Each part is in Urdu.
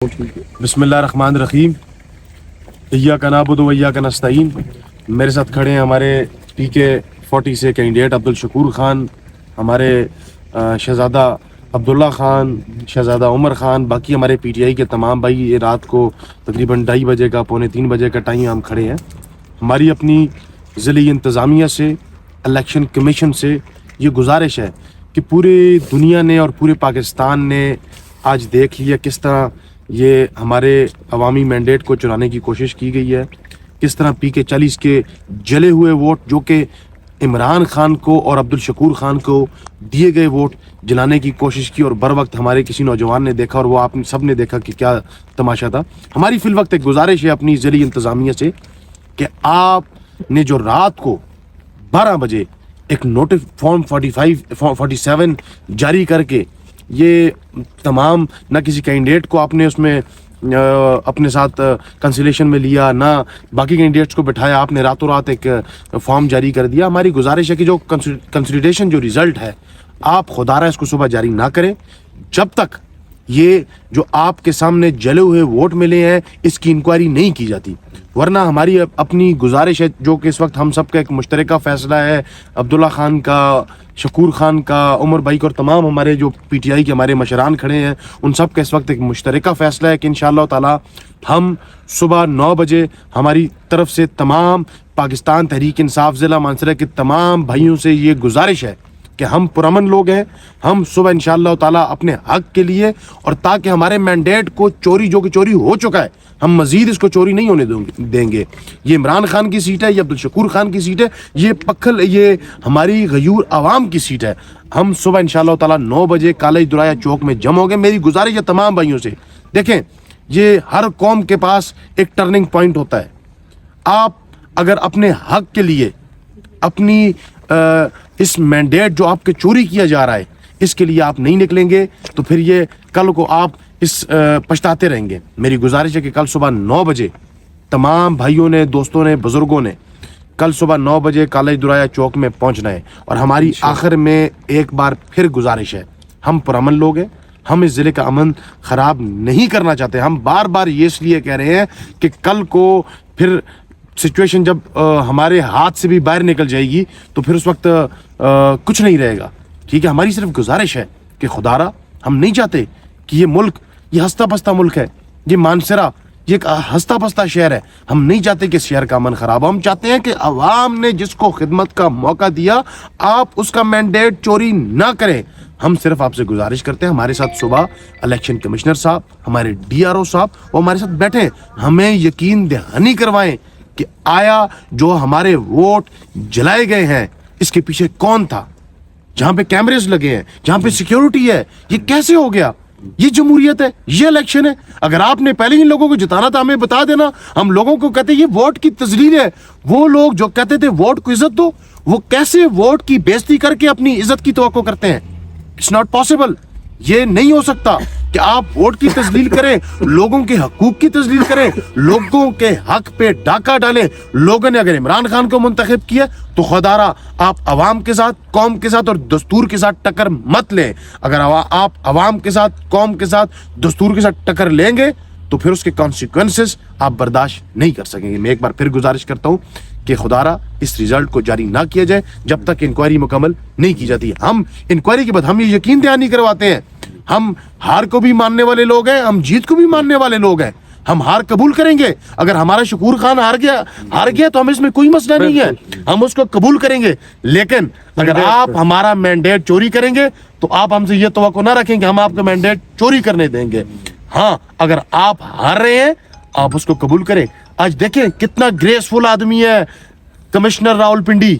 بسم اللہ الرحمن الرحیم ایاک نعبد و ایاک نستعین۔ میرے ساتھ کھڑے ہیں ہمارے پی کے 40 سے کینڈیڈیٹ عبدالشکور خان، ہمارے شہزادہ عبداللہ خان، شہزادہ عمر خان، باقی ہمارے پی ٹی آئی کے تمام بھائی۔ یہ رات کو تقریباً 2:30 بجے کا 2:45 بجے کا ٹائم ہم کھڑے ہیں۔ ہماری اپنی ضلعی انتظامیہ سے، الیکشن کمیشن سے یہ گزارش ہے کہ پوری دنیا نے اور پورے پاکستان نے آج دیکھ لیا کس طرح یہ ہمارے عوامی مینڈیٹ کو چرانے کی کوشش کی گئی ہے، کس طرح پی کے 40 کے جلے ہوئے ووٹ جو کہ عمران خان کو اور عبدالشکور خان کو دیے گئے ووٹ جلانے کی کوشش کی، اور بر وقت ہمارے کسی نوجوان نے دیکھا اور وہ آپ سب نے دیکھا کہ کیا تماشا تھا۔ ہماری فی الوقت ایک گزارش ہے اپنی ضلعی انتظامیہ سے کہ آپ نے جو رات کو 12 بجے ایک نوٹس فارم 47 جاری کر کے یہ تمام نہ کسی کینڈیڈیٹ کو آپ نے اس میں اپنے ساتھ کنسلیشن میں لیا، نہ باقی کینڈیڈیٹس کو بٹھایا، آپ نے راتوں رات ایک فارم جاری کر دیا۔ ہماری گزارش ہے کہ جو کنسلیشن جو ریزلٹ ہے آپ خدا رہا اس کو صبح جاری نہ کریں جب تک یہ جو آپ کے سامنے جلے ہوئے ووٹ ملے ہیں اس کی انکوائری نہیں کی جاتی، ورنہ ہماری اپنی گزارش ہے جو کہ اس وقت ہم سب کا ایک مشترکہ فیصلہ ہے، عبداللہ خان کا، شکور خان کا، عمر بھائی کا، اور تمام ہمارے جو پی ٹی آئی کے ہمارے مشران کھڑے ہیں ان سب کا اس وقت ایک مشترکہ فیصلہ ہے کہ انشاءاللہ تعالی ہم صبح 9 بجے ہماری طرف سے تمام پاکستان تحریک انصاف ضلع مانسہرہ کے تمام بھائیوں سے یہ گزارش ہے کہ ہم پرامن لوگ ہیں، ہم صبح انشاءاللہ تعالی اپنے حق کے لیے اور تاکہ ہمارے مینڈیٹ کو چوری جو کہ چوری ہو چکا ہے ہم مزید اس کو چوری نہیں ہونے دیں گے۔ یہ عمران خان کی سیٹ ہے، یہ عبدالشکور خان کی سیٹ ہے، یہ ہماری غیور عوام کی سیٹ ہے۔ ہم صبح انشاءاللہ تعالی 9 بجے کالج درایا چوک میں جمع ہو گئے۔ میری گزارش ہے تمام بھائیوں سے، دیکھیں یہ ہر قوم کے پاس ایک ٹرننگ پوائنٹ ہوتا ہے۔ آپ اگر اپنے حق کے لیے اپنی اس مینڈیٹ جو آپ کے چوری کیا جا رہا ہے اس کے لیے آپ نہیں نکلیں گے تو پھر یہ کل کو آپ پچھتاتے رہیں گے۔ میری گزارش ہے کہ کل صبح 9 بجے تمام بھائیوں نے، دوستوں نے، بزرگوں نے کل صبح 9 بجے کالج درایا چوک میں پہنچنا ہے۔ اور ہماری آخر میں ایک بار پھر گزارش ہے، ہم پرامن لوگ ہیں، ہم اس ضلع کا امن خراب نہیں کرنا چاہتے۔ ہم بار بار یہ اس لیے کہہ رہے ہیں کہ کل کو پھر سچویشن جب ہمارے ہاتھ سے بھی باہر نکل جائے گی تو پھر اس وقت کچھ نہیں رہے گا، ٹھیک ہے۔ ہماری صرف گزارش ہے کہ خدا را ہم نہیں چاہتے کہ یہ ملک، یہ ہستا پستہ ملک ہے، یہ مانسہرہ یہ ایک ہستا پستہ شہر ہے، ہم نہیں چاہتے کہ اس شہر کا امن خراب ہو۔ ہم چاہتے ہیں کہ عوام نے جس کو خدمت کا موقع دیا آپ اس کا مینڈیٹ چوری نہ کریں۔ ہم صرف آپ سے گزارش کرتے ہیں ہمارے ساتھ صبح الیکشن کمشنر صاحب، ہمارے ڈی آر او صاحب وہ ہمارے ساتھ بیٹھیں، ہمیں یقین دہانی کروائیں کہ آیا جو ہمارے ووٹ جلائے گئے ہیں اس کے پیچھے کون تھا، جہاں پہ کیمریز لگے ہیں، جہاں پہ سیکیورٹی ہے، یہ کیسے ہو گیا؟ یہ جمہوریت ہے، یہ الیکشن ہے۔ اگر آپ نے پہلے ہی لوگوں کو جتانا تھا ہمیں بتا دینا۔ ہم لوگوں کو کہتے یہ ووٹ کی تذلیل ہے، وہ لوگ جو کہتے تھے ووٹ کو عزت دو وہ کیسے ووٹ کی بےزتی کر کے اپنی عزت کی توقع کرتے ہیں؟ اٹس ناٹ پاسبل، یہ نہیں ہو سکتا کہ آپ ووٹ کی تذلیل کریں، لوگوں کے حقوق کی تذلیل کریں، لوگوں کے حق پہ ڈاکہ ڈالیں۔ لوگوں نے اگر عمران خان کو منتخب کیا تو خدا را آپ عوام کے ساتھ، قوم کے ساتھ اور دستور کے ساتھ ٹکر مت لیں۔ اگر آپ عوام کے ساتھ، قوم کے ساتھ، دستور کے ساتھ ٹکر لیں گے تو پھر اس کے کانسیکوینسز آپ برداشت نہیں کر سکیں گے۔ میں ایک بار پھر گزارش کرتا ہوں کہ خدا را اس ریزلٹ کو جاری نہ کیا جائے جب تک انکوائری مکمل نہیں کی جاتی۔ ہم انکوائری کے بعد ہم یہ یقین دہانی کرواتے ہیں، ہم ہار کو بھی ماننے والے لوگ ہیں، ہم جیت کو بھی ماننے والے لوگ ہیں، ہم ہار قبول کریں گے۔ اگر ہمارا شکور خان ہار گیا تو ہم اس میں کوئی مسئلہ نہیں ہے، ہم اس کو قبول کریں گے۔ لیکن اگر آپ ہمارا مینڈیٹ چوری کریں گے تو آپ ہم سے یہ توقع نہ رکھیں کہ ہم آپ کا مینڈیٹ چوری کرنے دیں گے۔ ہاں اگر آپ ہار رہے ہیں آپ اس کو قبول کریں۔ آج دیکھیں کتنا گریسفل آدمی ہے کمشنر راول پنڈی،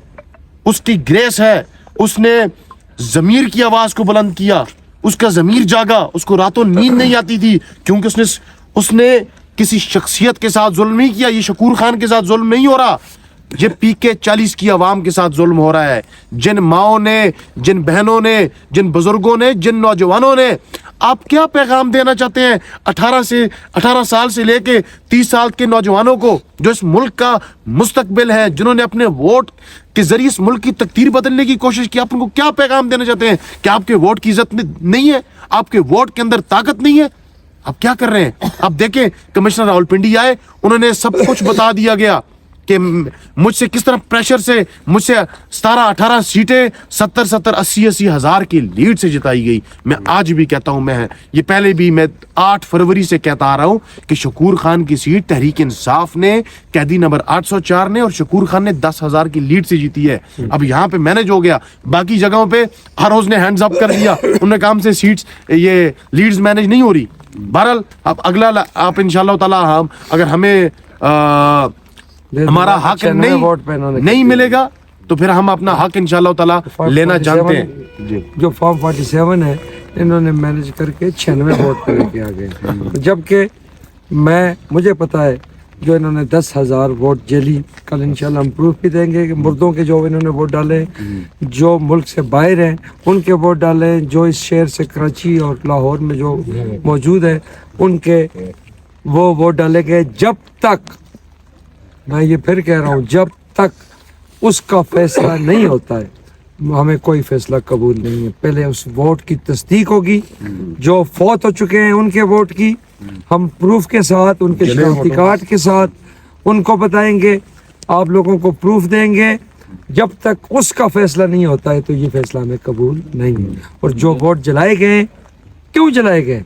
اس کی گریس ہے، اس نے ضمیر کی آواز کو بلند کیا، اس کا ضمیر جاگا، اس کو راتوں نیند نہیں آتی تھی کیونکہ اس نے کسی شخصیت کے ساتھ ظلم نہیں کیا۔ یہ شکور خان کے ساتھ ظلم نہیں ہو رہا، یہ پی کے 40 کی عوام کے ساتھ ظلم ہو رہا ہے۔ جن ماؤں نے، جن بہنوں نے، جن بزرگوں نے، جن نوجوانوں نے، آپ کیا پیغام دینا چاہتے ہیں 18 سال سے لے کے 30 سال کے نوجوانوں کو جو اس ملک کا مستقبل ہے، جنہوں نے اپنے ووٹ کے ذریعے اس ملک کی تقدیر بدلنے کی کوشش کی؟ آپ ان کو کیا پیغام دینا چاہتے ہیں کہ آپ کے ووٹ کی عزت نہیں ہے، آپ کے ووٹ کے اندر طاقت نہیں ہے؟ اب کیا کر رہے ہیں؟ اب دیکھیں کمشنر راولپنڈی آئے, انہوں نے سب کچھ بتا دیا گیا کہ مجھ سے کس طرح پریشر سے مجھ سے 17-18 سیٹیں 70-80 ہزار کی لیڈ سے جتائی گئی. میں آج بھی کہتا ہوں, میں یہ پہلے بھی میں 8 فروری سے کہتا آ رہا ہوں کہ شکور خان کی سیٹ تحریک انصاف نے قیدی نمبر 804 نے اور شکور خان نے 10,000 کی لیڈ سے جیتی ہے. اب یہاں پہ مینج ہو گیا, باقی جگہوں پہ ہر روز نے ہینڈز اپ کر دیا, انہوں نے کام سے سیٹس یہ لیڈز مینج نہیں ہو رہی. بہرحال اب اگلا آپ انشاءاللہ تعالی ہم اگر ہمیں ہمارا حق نہیں ملے گا تو پھر ہم اپنا حق انشاءاللہ تعالی لینا جانتے ہیں. جو فارم 47 ہے انہوں نے مینج کر کے 96 ووٹ پہ لے کے آ گئے, جبکہ مجھے پتا ہے جو انہوں نے 10,000 ووٹ جیلی, کل انشاءاللہ ہم پروف بھی دیں گے کہ مردوں کے جو انہوں نے ووٹ ڈالے, جو ملک سے باہر ہیں ان کے ووٹ ڈالے, جو اس شہر سے کراچی اور لاہور میں جو موجود ہیں ان کے وہ ووٹ ڈالے گئے. جب تک, میں یہ پھر کہہ رہا ہوں, جب تک اس کا فیصلہ نہیں ہوتا ہے ہمیں کوئی فیصلہ قبول نہیں ہے. پہلے اس ووٹ کی تصدیق ہوگی, جو فوت ہو چکے ہیں ان کے ووٹ کی ہم پروف کے ساتھ, ان کے شناختی کارڈ کے ساتھ ان کو بتائیں گے, آپ لوگوں کو پروف دیں گے. جب تک اس کا فیصلہ نہیں ہوتا ہے تو یہ فیصلہ ہمیں قبول نہیں ہے. اور جو ووٹ جلائے گئے, کیوں جلائے گئے؟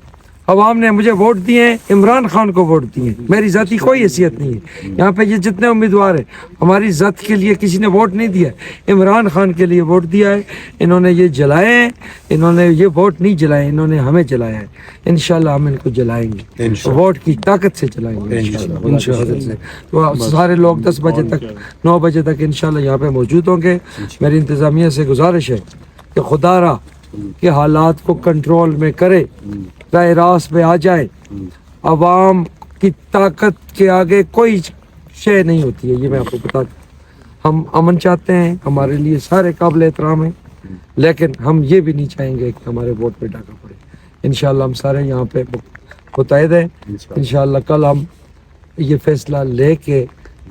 عوام نے مجھے ووٹ دیے ہیں, عمران خان کو ووٹ دیے ہیں, میری ذاتی کوئی حیثیت نہیں ہے. یہاں پہ یہ جتنے امیدوار ہیں ہماری ذات کے لیے کسی نے ووٹ نہیں دیا, عمران خان کے لیے ووٹ دیا ہے. انہوں نے یہ جلائے ہیں, انہوں نے یہ ووٹ نہیں جلائے, انہوں نے ہمیں جلایا ہے. انشاءاللہ ہم ان کو جلائیں گے, ووٹ کی طاقت سے جلائیں گے انشاءاللہ سے. تو سارے لوگ 10 بجے تک 9 بجے تک انشاءاللہ یہاں پہ موجود ہوں گے. میری انتظامیہ سے گزارش ہے کہ خدا را کہ حالات کو کنٹرول میں کرے, راہ راست پہ آ جائے. عوام کی طاقت کے آگے کوئی شے نہیں ہوتی ہے, یہ میں آپ کو بتا دوں. ہم امن چاہتے ہیں, ہمارے لیے سارے قابل احترام ہیں, لیکن ہم یہ بھی نہیں چاہیں گے کہ ہمارے ووٹ پہ ڈاکہ پڑے. انشاءاللہ ہم سارے یہاں پہ متحد ہیں. انشاءاللہ کل ہم یہ فیصلہ لے کے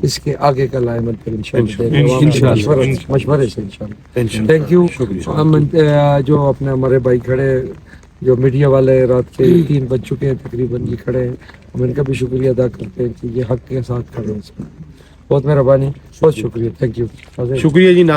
اس کے آگے کا لائمن پر انشاءاللہ مشورے سے انشاءاللہ. Thank you. جو اپنے ہمارے بھائی کھڑے, جو میڈیا والے رات کے 3 بج چکے ہیں تقریباً, یہ کھڑے ہیں, ہم ان کا بھی شکریہ ادا کرتے ہیں کہ یہ حق کے ساتھ کھڑے ہیں. بہت مہربانی, بہت شکریہ. Thank you. شکریہ جی.